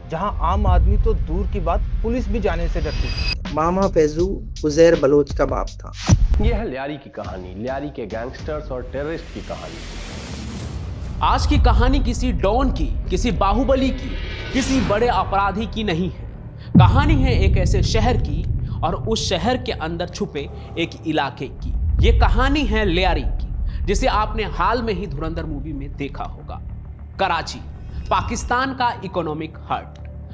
जहां आम आदमी तो दूर की बात पुलिस भी जाने से डरती थी। मामा फैजू उजैर बलोच का बाप था। यह है लियारी की कहानी, लियारी के गैंगस्टर्स और टेररिस्ट की कहानी। आज की कहानी किसी डॉन की, किसी बाहुबली की, किसी बड़े अपराधी की नहीं है। कहानी है एक ऐसे शहर की और उस शहर के अंदर छुपे एक इलाके की। यह कहानी है लियारी की, जिसे आपने हाल में ही धुरंधर मूवी में देखा होगा। कराची, पाकिस्तान का इकोनॉमिक हब,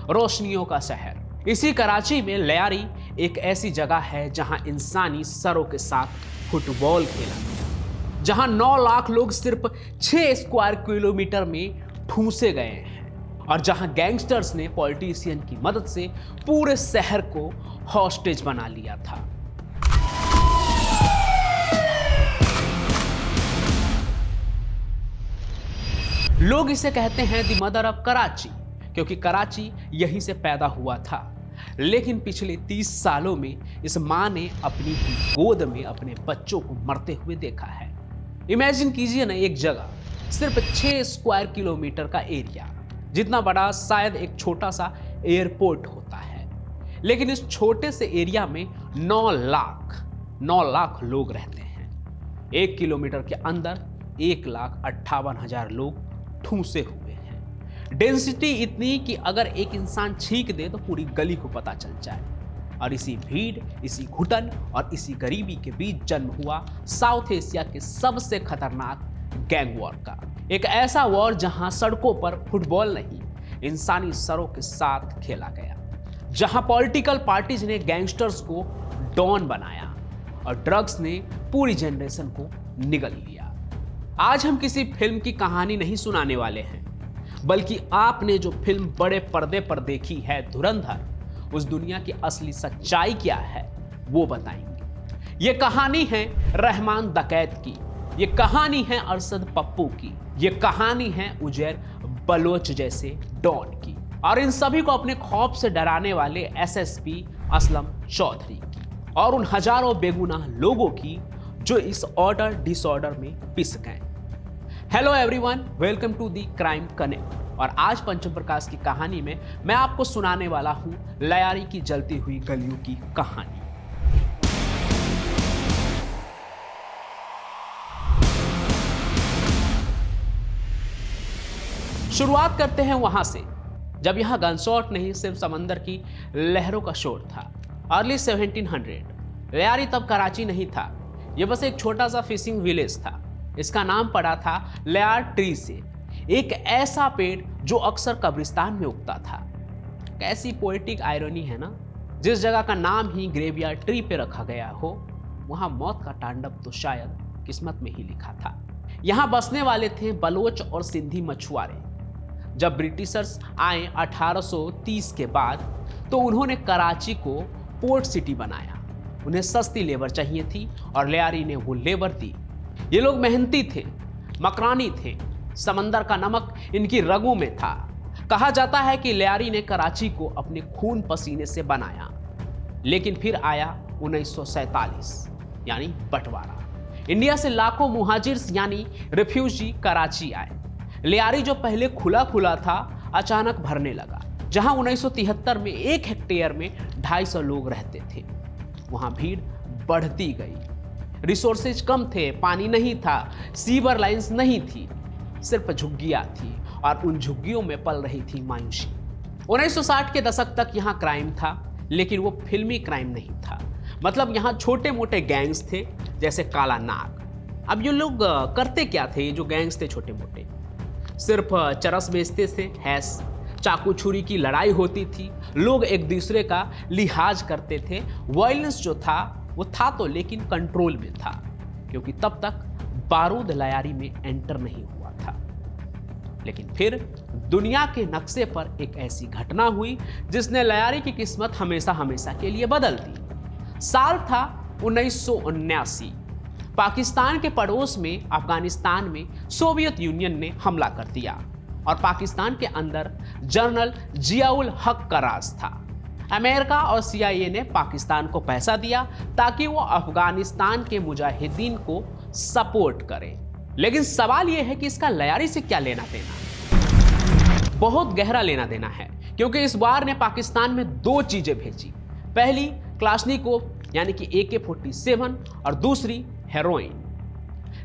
रोशनियों का शहर। इसी कराची में लियारी एक ऐसी जगह है जहां इंसानी सरों के साथ फुटबॉल खेला गया, जहां 9 लाख लोग सिर्फ 6 स्क्वायर किलोमीटर में ठूंसे गए हैं और जहां गैंगस्टर्स ने पॉलिटिशियन की मदद से पूरे शहर को हॉस्टेज बना लिया था। लोग इसे कहते हैं द मदर ऑफ कराची, क्योंकि कराची यहीं से पैदा हुआ था। लेकिन पिछले 30 सालों में इस मां ने अपनी ही गोद में अपने बच्चों को मरते हुए देखा है। इमेजिन कीजिए ना, एक जगह सिर्फ 6 स्क्वायर किलोमीटर का एरिया, जितना बड़ा शायद एक छोटा सा एयरपोर्ट होता है, लेकिन इस छोटे से एरिया में 9 लाख लोग रहते हैं। 1 किलोमीटर के अंदर 1,58,000 लोग ठूंसे हुए हैं। डेंसिटी इतनी कि अगर एक इंसान छींक दे तो पूरी गली को पता चल जाए। और इसी भीड़, इसी घुटन और इसी गरीबी के बीच जन्म हुआ साउथ एशिया के सबसे खतरनाक गैंग वॉर का। एक ऐसा वॉर जहां सड़कों पर फुटबॉल नहीं, इंसानी सरों के साथ खेला गया, जहां पॉलिटिकल पार्टीज ने गैंगस्टर्स को डॉन बनाया और ड्रग्स ने पूरी जनरेशन को निगल लिया। आज हम किसी फिल्म की कहानी नहीं सुनाने वाले हैं, बल्कि आपने जो फिल्म बड़े पर्दे पर देखी है धुरंधर, उस दुनिया की असली सच्चाई क्या है वो बताएंगे। ये कहानी है रहमान डकैत की, ये कहानी है अरशद पप्पू की, ये कहानी है उजैर बलोच जैसे डॉन की, और इन सभी को अपने खौफ से डराने वाले एसएसपी असलम चौधरी की, और उन हजारों बेगुनाह लोगों की जो इस ऑर्डर डिसऑर्डर में पिस गए। Hello everyone, welcome to the crime connect. और आज पंचम प्रकाश की कहानी में मैं आपको सुनाने वाला हूं लियारी की जलती हुई गलियों की कहानी। शुरुआत करते हैं वहां से जब यहां गनशॉट नहीं, सिर्फ समंदर की लहरों का शोर था। अर्ली 1700। लियारी तब कराची नहीं था, यह बस एक छोटा सा फिशिंग विलेज था। इसका नाम पड़ा था लियार ट्री से, एक ऐसा पेड़ जो अक्सर कब्रिस्तान में उगता था। कैसी पोएटिक आयरनी है ना, जिस जगह का नाम ही ग्रेवयार्ड ट्री पे रखा गया हो, वहां मौत का तांडव तो शायद किस्मत में ही लिखा था। यहां बसने वाले थे बलोच और सिंधी मछुआरे। जब ब्रिटिशर्स आए 1830 के बाद, तो उन्होंने कराची को पोर्ट सिटी बनाया। उन्हें सस्ती लेबर चाहिए थी और लियारी ने वो लेबर दी। ये लोग मेहनती थे, मकरानी थे, समंदर का नमक इनकी रगों में था। कहा जाता है कि लियारी ने कराची को अपने खून पसीने से बनाया। लेकिन फिर आया 1947, यानी बंटवारा। इंडिया से लाखों मुहाजिर्स यानी रिफ्यूजी कराची आए। लियारी जो पहले खुला खुला था, अचानक भरने लगा। जहां 1973 में 1 हेक्टेयर में 250 लोग रहते थे, वहां भीड़ बढ़ती गई। रिसोर्सेज कम थे, पानी नहीं था, सीवर लाइंस नहीं थी, सिर्फ झुग्गियां थी, और उन झुग्गियों में पल रही थी मायूसी। 1960 के दशक तक यहां क्राइम था, लेकिन वो फिल्मी क्राइम नहीं था। मतलब यहां छोटे मोटे गैंग्स थे, जैसे काला नाग। अब ये लोग करते क्या थे? जो गैंग्स थे छोटे मोटे, सिर्फ चरस बेचते थे, हैश, चाकू छुरी की लड़ाई होती थी, लोग एक दूसरे का लिहाज करते थे। वायलेंस जो था वो था तो, लेकिन कंट्रोल में था, क्योंकि तब तक बारूद लियारी में एंटर नहीं हुआ था। लेकिन फिर दुनिया के नक्शे पर एक ऐसी घटना हुई जिसने लियारी की किस्मत हमेशा हमेशा के लिए बदल दी। साल था 1979। पाकिस्तान के पड़ोस में अफगानिस्तान में सोवियत यूनियन ने हमला कर दिया और पाकिस्तान के अंदर जनरल जियाउल हक का राज था। अमेरिका और CIA ने पाकिस्तान को पैसा दिया ताकि वो अफगानिस्तान के मुजाहिदीन को सपोर्ट करे। लेकिन सवाल यह है कि इसका लियारी से क्या लेना देना? बहुत गहरा लेना देना है, क्योंकि इस वार ने पाकिस्तान में दो चीजें भेजी। पहली क्लाशनिकोव यानी कि AK-47 और दूसरी हेरोइन।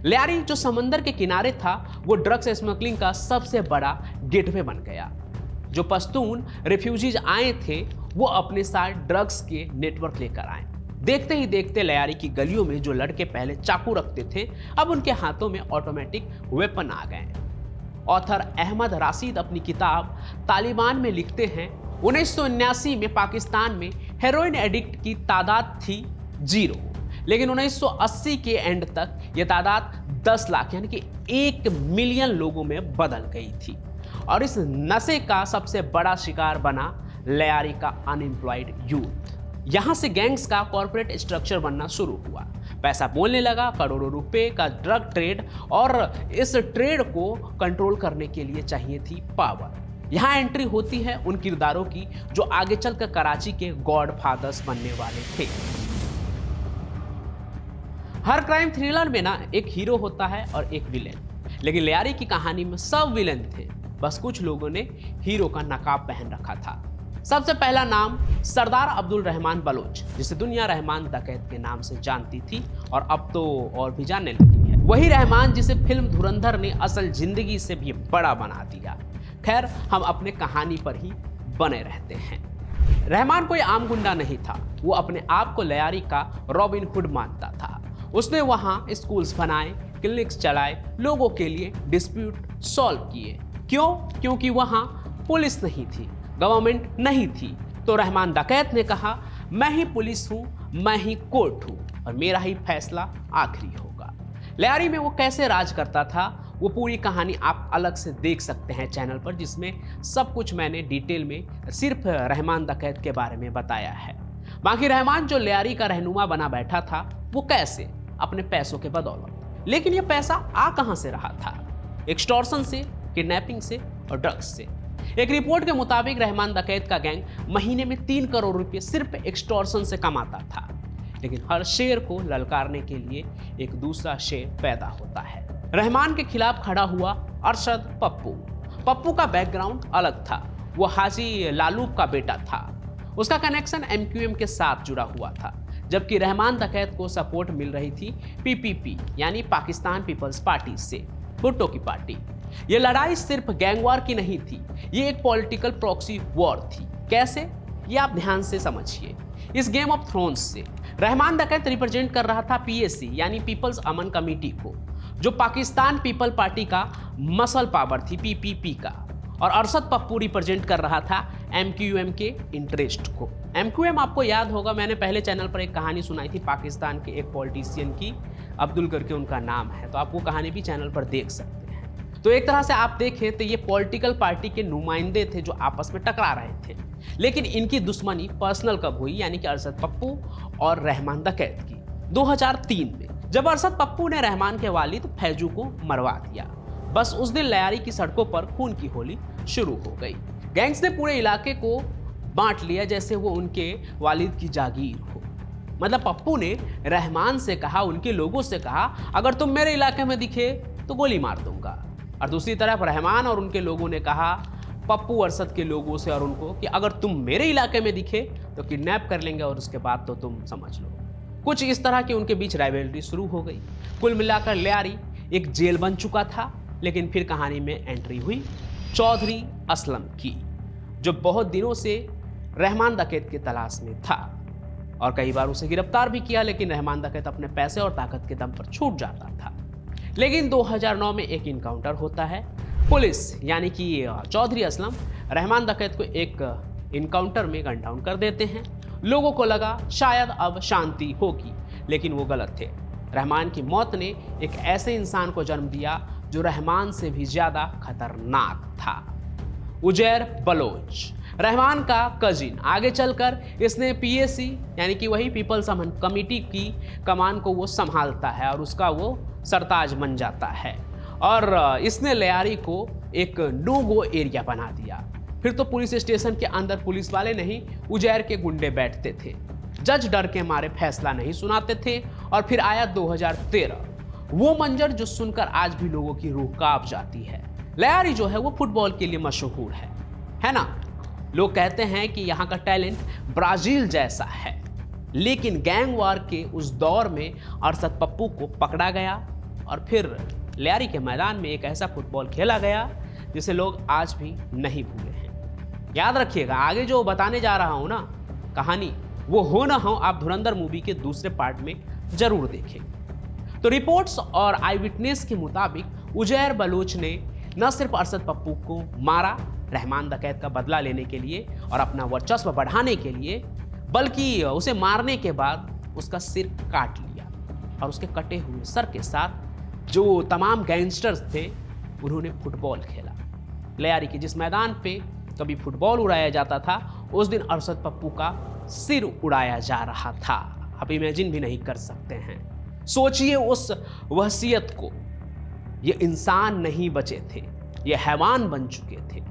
लियारी जो समंदर के किनारे था वो ड्रग्स स्मगलिंग का सबसे बड़ा गेटवे बन गया। जो पश्तून रिफ्यूजीज आए थे वो अपने साथ ड्रग्स के नेटवर्क लेकर आए। देखते ही देखते लियारी की गलियों में जो लड़के पहले चाकू रखते थे अब उनके हाथों में ऑटोमेटिक वेपन आ गए। ऑथर अहमद राशिद अपनी किताब तालिबान में लिखते हैं 1979 में पाकिस्तान में हेरोइन एडिक्ट की तादाद थी 0, लेकिन 1980 के एंड तक यह तादाद 10 लाख यानी कि 1 मिलियन लोगों में बदल गई थी। और इस नशे का सबसे बड़ा शिकार बना लियारी का अनएम्प्लॉयड यूथ। यहां से गैंग्स का कॉर्पोरेट स्ट्रक्चर बनना शुरू हुआ। पैसा बोलने लगा, करोड़ों रुपए का ड्रग ट्रेड, और इस ट्रेड को कंट्रोल करने के लिए चाहिए थी पावर। यहां एंट्री होती है उन किरदारों की जो आगे चलकर कराची के गॉडफादर्स बनने वाले थे। हर क्राइम थ्रिलर में ना एक हीरो होता है और एक विलेन, लेकिन लियारी की कहानी में सब विलेन थे, बस कुछ लोगों ने हीरो का नकाब पहन रखा था। सबसे पहला नाम सरदार अब्दुल रहमान बलोच, जिसे दुनिया रहमान डकैत के नाम से जानती थी और अब तो और भी जानने लगी है। वही रहमान जिसे फिल्म धुरंधर ने असल जिंदगी से भी बड़ा बना दिया। खैर, हम अपने कहानी पर ही बने रहते हैं। रहमान कोई आम गुंडा नहीं था, वो अपने आप को लियारी का रॉबिन हुड मानता था। उसने वहां स्कूल्स बनाए, क्लिनिक्स चलाए, लोगों के लिए डिस्प्यूट सॉल्व किए। क्यों? क्योंकि वहां पुलिस नहीं थी, गवर्नमेंट नहीं थी। तो रहमान डकैत ने कहा, मैं ही पुलिस हूं, मैं ही कोर्ट हूं और मेरा ही फैसला आखिरी होगा। लियारी में वो कैसे राज करता था वो पूरी कहानी आप अलग से देख सकते हैं चैनल पर, जिसमें सब कुछ मैंने डिटेल में सिर्फ रहमान डकैत के बारे में बताया है। बाकी रहमान जो लियारी का रहनुमा बना बैठा था वो कैसे? अपने पैसों के बदौलत। लेकिन ये पैसा आ कहां से रहा था? एक्सटॉर्शन से, किडनैपिंग से और ड्रग्स से। एक रिपोर्ट के मुताबिक रहमान डकैत का गैंग महीने में 3 करोड़ रुपए सिर्फ एक्सटॉर्शन से कमाता था। लेकिन हर शेर को ललकारने के लिए एक दूसरा शेर पैदा होता है। रहमान के खिलाफ खड़ा हुआ अरशद पप्पू। पप्पू का बैकग्राउंड अलग था, वो हाजी लालूब का बेटा था। उसका कनेक्शन MQM के साथ जुड़ा हुआ था, जबकि रहमान डकैत को सपोर्ट मिल रही थी PPP यानी पाकिस्तान पीपल्स पार्टी से, भुट्टो की पार्टी। ये लड़ाई सिर्फ गैंगवार की नहीं थी, ये एक पॉलिटिकल प्रॉक्सी वॉर थी। कैसे? ये आप ध्यान से समझिए। इस गेम ऑफ थ्रोन्स से रहमान डकैत रिप्रेजेंट कर रहा था PAC यानी पीपल्स अमन कमेटी को, जो पाकिस्तान पीपल पार्टी का मसल पावर थी PPP का, और अरशद पप्पू रिप्रेजेंट कर रहा था MQM के इंटरेस्ट को। MQM आपको याद होगा, मैंने पहले चैनल पर एक कहानी सुनाई थी पाकिस्तान के एक पॉलिटिशियन की, अब्दुल करके उनका नाम है, तो आप वो कहानी भी चैनल पर देख सकते हैं। तो एक तरह से आप देखें तो ये पॉलिटिकल पार्टी के नुमाइंदे थे जो आपस में टकरा रहे थे। लेकिन इनकी दुश्मनी पर्सनल कब हुई? यानी कि अरशद पप्पू और रहमान डकैत की 2003 में, जब अरशद पप्पू ने रहमान के वालिद फैजू को मरवा दिया। बस उस दिन लियारी की सड़कों पर खून की होली शुरू हो गई। गैंग्स ने पूरे इलाके को बांट लिया जैसे वो उनके वालिद की जागीर हो। मतलब पप्पू ने रहमान से कहा, उनके लोगों से कहा, अगर तुम मेरे इलाके में दिखे तो गोली मार दूंगा। और दूसरी तरफ रहमान और उनके लोगों ने कहा पप्पू अरशद के लोगों से और उनको कि अगर तुम मेरे इलाके में दिखे तो किडनैप कर लेंगे और उसके बाद तो तुम समझ लो। कुछ इस तरह की उनके बीच राइवलरी शुरू हो गई। कुल मिलाकर लियारी एक जेल बन चुका था। लेकिन फिर कहानी में एंट्री हुई चौधरी असलम की, जो बहुत दिनों से रहमान डकैत की तलाश में था और कई बार उसे गिरफ्तार भी किया, लेकिन रहमान डकैत अपने पैसे और ताकत के दम पर छूट जाता था। लेकिन 2009 में एक इनकाउंटर होता है। पुलिस यानी कि चौधरी असलम रहमान डकैत को एक इनकाउंटर में गन डाउन कर देते हैं। लोगों को लगा शायद अब शांति होगी, लेकिन वो गलत थे। रहमान की मौत ने एक ऐसे इंसान को जन्म दिया जो रहमान से भी ज्यादा खतरनाक था, उजैर बलोच, रहमान का कजिन। आगे चलकर इसने PAC यानी कि वही पीपल्स अमन कमेटी की कमान को वो संभालता है और उसका वो सरताज बन जाता है। और इसने लियारी को एक नो गो एरिया बना दिया। फिर तो पुलिस स्टेशन के अंदर पुलिस वाले नहीं, उजैर के गुंडे बैठते थे। जज डर के मारे फैसला नहीं सुनाते थे। और फिर आया 2013, वो मंजर जो सुनकर आज भी लोगों की रूह कांप जाती है। लियारी जो है वो फुटबॉल के लिए मशहूर है ना? लोग कहते हैं कि यहाँ का टैलेंट ब्राजील जैसा है। लेकिन गैंग वार के उस दौर में अरशद पप्पू को पकड़ा गया और फिर लियारी के मैदान में एक ऐसा फुटबॉल खेला गया जिसे लोग आज भी नहीं भूले हैं। याद रखिएगा, आगे जो बताने जा रहा हूं ना कहानी, वो हो ना हो आप धुरंधर मूवी के दूसरे पार्ट में जरूर देखें। तो रिपोर्ट्स और आई विटनेस के मुताबिक उजैर बलोच ने न सिर्फ अरशद पप्पू को मारा रहमान डकैत का बदला लेने के लिए और अपना वर्चस्व बढ़ाने के लिए, बल्कि उसे मारने के बाद उसका सिर काट लिया और उसके कटे हुए सर के साथ जो तमाम गैंगस्टर्स थे उन्होंने फुटबॉल खेला। लियारी के जिस मैदान पे कभी फुटबॉल उड़ाया जाता था, उस दिन अरशद पप्पू का सिर उड़ाया जा रहा था। आप इमेजिन भी नहीं कर सकते हैं। सोचिए उस वहशियत को। ये इंसान नहीं बचे थे, ये हैवान बन चुके थे।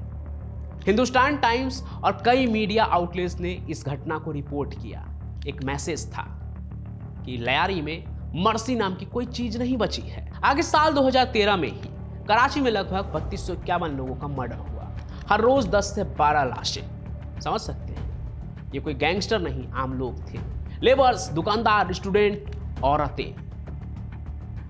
हिंदुस्तान टाइम्स और कई मीडिया आउटलेट्स ने इस घटना को रिपोर्ट किया। एक मैसेज था कि लियारी में मर्सी नाम की कोई चीज नहीं बची है। आगे साल 2013 में ही कराची में लगभग 3251 लोगों का मर्डर हुआ। हर रोज 10 से 12 लाशें। समझ सकते हैं, ये कोई गैंगस्टर नहीं, आम लोग थे। लेबर्स, दुकानदार, स्टूडेंट, औरतें।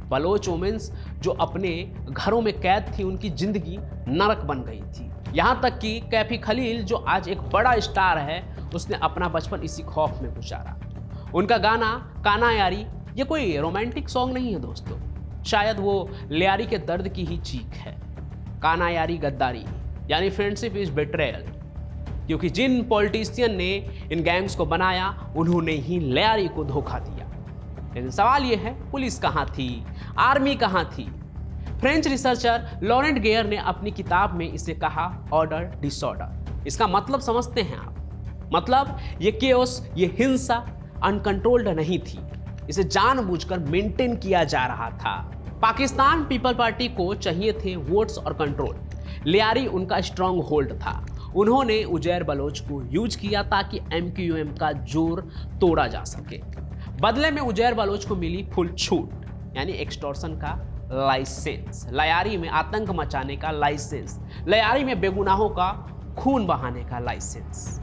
बलोच वोमेन्स जो अपने घरों में कैद थी, उनकी जिंदगी नरक बन गई थी। यहां तक कि कैफी खलील जो आज एक बड़ा स्टार है, उसने अपना बचपन इसी खौफ में गुजारा। उनका गाना काना यारी ये कोई रोमांटिक सॉन्ग नहीं है दोस्तों, शायद वो लियारी के दर्द की ही चीख है। काना यारी गद्दारी यानी फ्रेंडशिप इज बेट्रेयल, क्योंकि जिन पॉलिटिशियन ने इन गैंग्स को बनाया उन्होंने ही लियारी को धोखा दिया। लेकिन सवाल यह है, पुलिस कहाँ थी, आर्मी कहाँ थी? फ्रेंच रिसर्चर लॉरेंट गेयर ने अपनी किताब में इसे कहा ऑर्डर डिसऑर्डर। इसका मतलब समझते हैं आप? मतलब ये केओस, ये हिंसा अनकंट्रोल्ड नहीं थी, इसे जानबूझकर मेंटेन किया जा रहा था। पाकिस्तान पीपल पार्टी को चाहिए थे वोट्स और कंट्रोल। लियारी उनका स्ट्रॉन्ग होल्ड था। उन्होंने उजैर बलोच को यूज किया ताकि MQM का जोर तोड़ा जा सके। बदले में उजैर बलोच को मिली फुल छूट, यानी एक्सटॉर्शन का लाइसेंस, लियारी में आतंक मचाने का लाइसेंस, लियारी में बेगुनाहों का खून बहाने का लाइसेंस।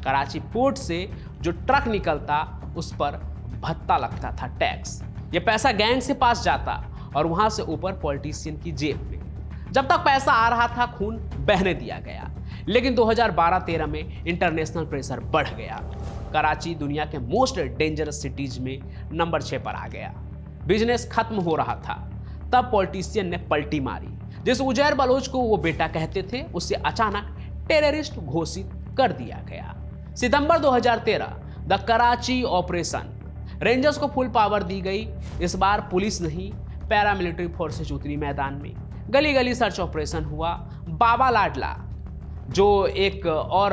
कराची पोर्ट से जो ट्रक निकलता उस पर भत्ता लगता था, टैक्स। ये पैसा गैंग से पास जाता और वहां से ऊपर पॉलिटिशियन की जेब में। जब तक पैसा आ रहा था, खून बहने दिया गया। लेकिन 2012-13 में इंटरनेशनल प्रेशर बढ़ गया। कराची दुनिया के मोस्ट डेंजरस सिटीज में नंबर 6 पर आ गया। बिजनेस खत्म हो रहा था। तब पॉलिटिशियन ने पलटी मारी। जिस उजैर बलोच को वो बेटा कहते थे, उससे अचानक टेररिस्ट घोषित कर दिया गया। सितंबर 2013 द कराची ऑपरेशन, रेंजर्स को फुल पावर दी गई। इस बार पुलिस नहीं, पैरामिलिट्री फोर्सेज उतरी मैदान में। गली गली सर्च ऑपरेशन हुआ। बाबा लाडला जो एक और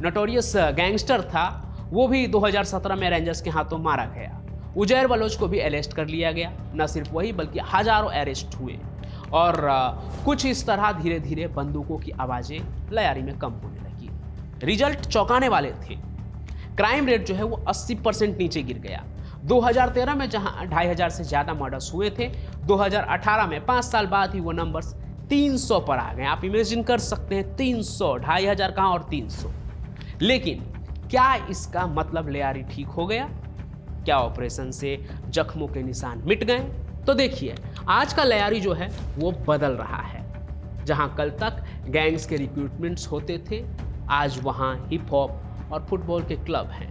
नोटोरियस गैंगस्टर था, वो भी 2017 में रेंजर्स के हाथों मारा गया। उजैर बलोच को भी अरेस्ट कर लिया गया। न सिर्फ वही बल्कि हजारों अरेस्ट हुए और कुछ इस तरह धीरे धीरे बंदूकों की आवाजें लियारी में कम होने लगी। रिजल्ट चौंकाने वाले थे। क्राइम रेट जो है वो 80% नीचे गिर गया। 2013 में जहां 2500 से ज्यादा मर्डर्स हुए थे, 2018 में 5 साल बाद ही वो नंबर्स 300 पर आ गए। आप इमेजिन कर सकते हैं, 300, 2500 कहां और 300। लेकिन क्या इसका मतलब लियारी ठीक हो गया? क्या ऑपरेशन से जख्मों के निशान मिट गए? तो देखिए, आज का लियारी जो है वो बदल रहा है। जहां कल तक गैंग्स के रिक्रूटमेंट्स होते थे, आज वहां हिप हॉप और फुटबॉल के क्लब हैं।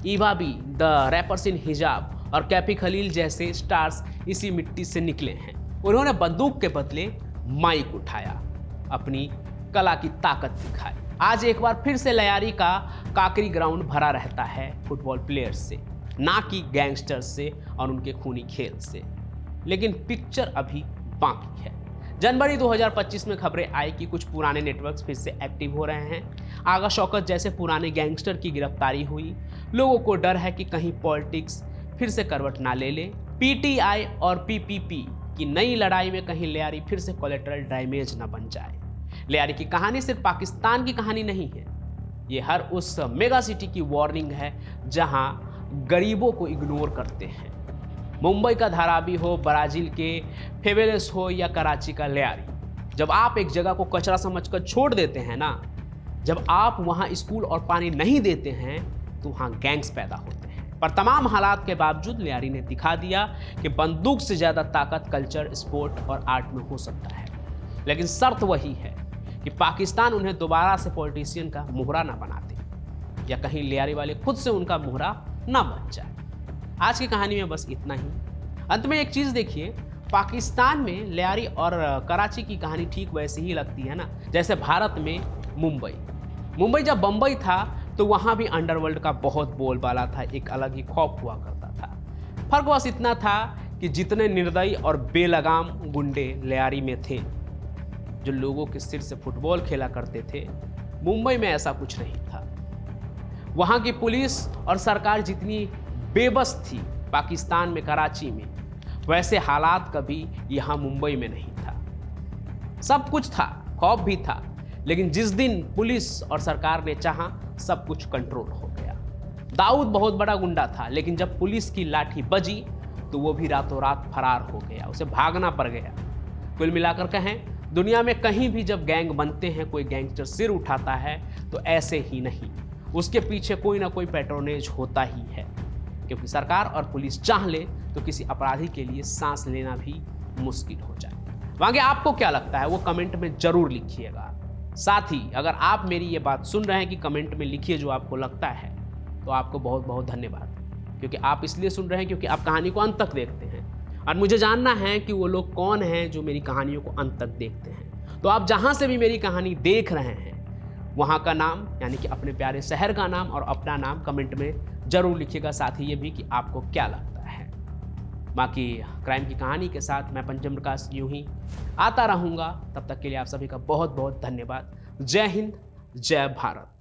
ईवाबी, द रैपर्स इन हिजाब और कैफी खलील जैसे स्टार्स इसी मिट्टी से निकले हैं। उन्होंने बंदूक के बदले माइक उठाया, अपनी कला की ताकत दिखाई। आज एक बार फिर से लियारी का काकरी ग्राउंड भरा रहता है फुटबॉल प्लेयर्स से, ना कि गैंगस्टर्स से और उनके खूनी खेल से। लेकिन पिक्चर अभी बाकी है। जनवरी 2025 में खबरें आई कि कुछ पुराने नेटवर्क्स फिर से एक्टिव हो रहे हैं। आगा शौकत जैसे पुराने गैंगस्टर की गिरफ्तारी हुई। लोगों को डर है कि कहीं पॉलिटिक्स फिर से करवट ना ले ले। PTI और PPP की नई लड़ाई में कहीं लियारी फिर से कोलेटरल डैमेज ना बन जाए। लियारी की कहानी सिर्फ पाकिस्तान की कहानी नहीं है, ये हर उस मेगा सिटी की वार्निंग है जहां गरीबों को इग्नोर करते हैं। मुंबई का धारावी हो, ब्राजील के फेवेलेस हो या कराची का लियारी, जब आप एक जगह को कचरा समझकर छोड़ देते हैं ना, जब आप वहां स्कूल और पानी नहीं देते हैं तो वहां गैंग्स पैदा होते हैं। पर तमाम हालात के बावजूद लियारी ने दिखा दिया कि बंदूक से ज्यादा ताकत कल्चर, स्पोर्ट और आर्ट में हो सकता है। लेकिन शर्त वही है कि पाकिस्तान उन्हें दोबारा से पॉलिटिशियन का मोहरा ना बना दे, या कहीं लियारी वाले खुद से उनका मोहरा ना बन जाए। आज की कहानी में बस इतना ही। अंत में एक चीज देखिए, पाकिस्तान में लियारी और कराची की कहानी ठीक वैसे ही लगती है ना, जैसे भारत में मुंबई जब बंबई था तो वहां भी अंडरवर्ल्ड का बहुत बोलबाला था, एक अलग ही खौफ हुआ करता था। फर्क बस इतना था कि जितने निर्दयी और बेलगाम गुंडे लियारी में थे, जो लोगों के सिर से फुटबॉल खेला करते थे, मुंबई में ऐसा कुछ नहीं था। वहां की पुलिस और सरकार जितनी बेबस थी पाकिस्तान में, कराची में, वैसे हालात कभी यहां मुंबई में नहीं था। सब कुछ था, खौफ भी था, लेकिन जिस दिन पुलिस और सरकार ने चाहा सब कुछ कंट्रोल हो गया। दाऊद बहुत बड़ा गुंडा था, लेकिन जब पुलिस की लाठी बजी तो वो भी रातों रात फरार हो गया, उसे भागना पड़ गया। कुल मिलाकर कहें, दुनिया में कहीं भी जब गैंग बनते हैं, कोई गैंगस्टर सिर उठाता है तो ऐसे ही नहीं, उसके पीछे कोई ना कोई पैट्रोनेज होता ही है, क्योंकि सरकार और पुलिस चाह ले तो किसी अपराधी के लिए सांस लेना भी मुश्किल हो जाए। आगे आपको क्या लगता है वो कमेंट में जरूर लिखिएगा। साथ ही अगर आप मेरी ये बात सुन रहे हैं कि कमेंट में लिखिए जो आपको लगता है, तो आपको बहुत बहुत धन्यवाद, क्योंकि आप इसलिए सुन रहे हैं क्योंकि आप कहानी को अंत तक देखते हैं और मुझे जानना है कि वो लोग कौन हैं जो मेरी कहानियों को अंत तक देखते हैं। तो आप जहां से भी मेरी कहानी देख रहे हैं, वहां का नाम यानी कि अपने प्यारे शहर का नाम और अपना नाम कमेंट में जरूर लिखिएगा। साथ ही ये भी कि आपको क्या लगता है। बाकी क्राइम की कहानी के साथ मैं पंचम प्रकाश यूं ही आता रहूंगा। तब तक के लिए आप सभी का बहुत बहुत धन्यवाद। जय हिंद, जय भारत।